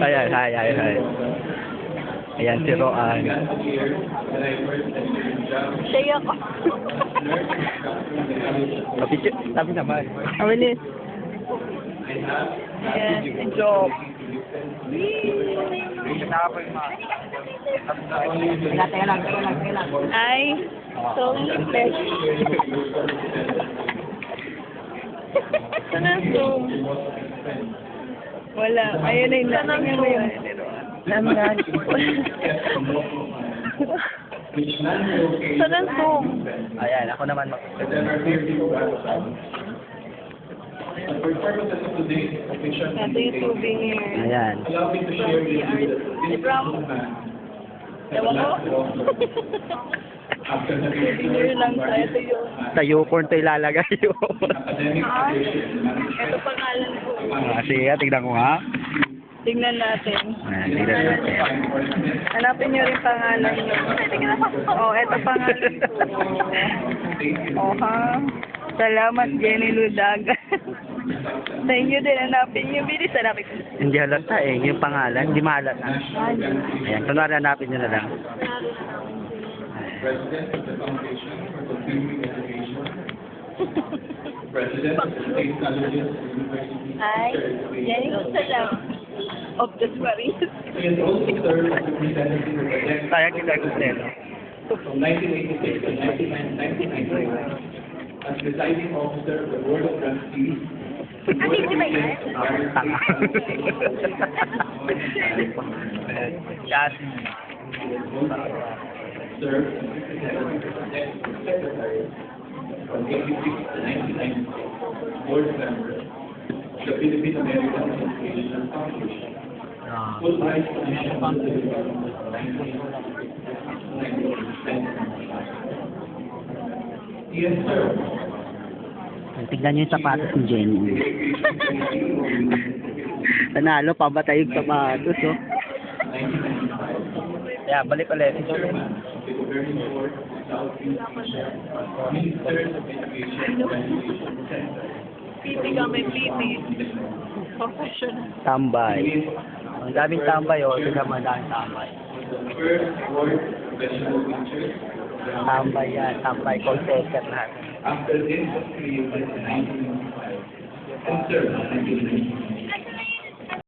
Ayan, hi. Ayan, si Roan. Siya ako. Sabi naman. Abilis. Ayan, si Job. Teka lang. Ay, so fresh. Saan ang Zoom? Wala. Ayun na yung natin niya ba yun? Naman. Saan ang Zoom? Ayan, ako naman Ito yung souvenir. Ayan. Si Bram. Ewan ko. Souvenir lang sa ito yun. Sa U-corn to ilalagay yun. Ah, ito pangalan ko. Sige, tignan ko nga. Tingnan natin. Ayan, tignan natin. Hanapin niyo rin pangalan niyo. Oh, ito pangalan ko. Oh, ha? Salamat, Jenny Ludaga. Sa inyo din, hanapin niyo. Bilis, hanapin ko. Hindi halata eh. Yung pangalan, hindi mahalata. Ayan, kunwari hanapin nyo na lang. President of the Foundation for Continuing Education, President of the State Colleges University. Ay, Jenny Ludaga. Of the Paris. He has also served as representative of the next Kaya kita ko nila. from 1986 to 1991 as presiding officer of the Board of Trustees. Tanga. Kasi. Served as secretary from 86 to 1996, board member of the Philippine American Association Foundation. Full vice position from 1996. Yes, sir. Tignan nyo yung sapatos ni Jenny. Nanalo pa ba tayo yung sapatos, oh? Kaya, balik ulit. Piti kami, piti. Professional. Tambay. Ang daming tambay, oh. Tignan mo, ang daming tambay. Tambay yan. Tambay, call-taker lahat. After this was created in 1995, and served in 1999.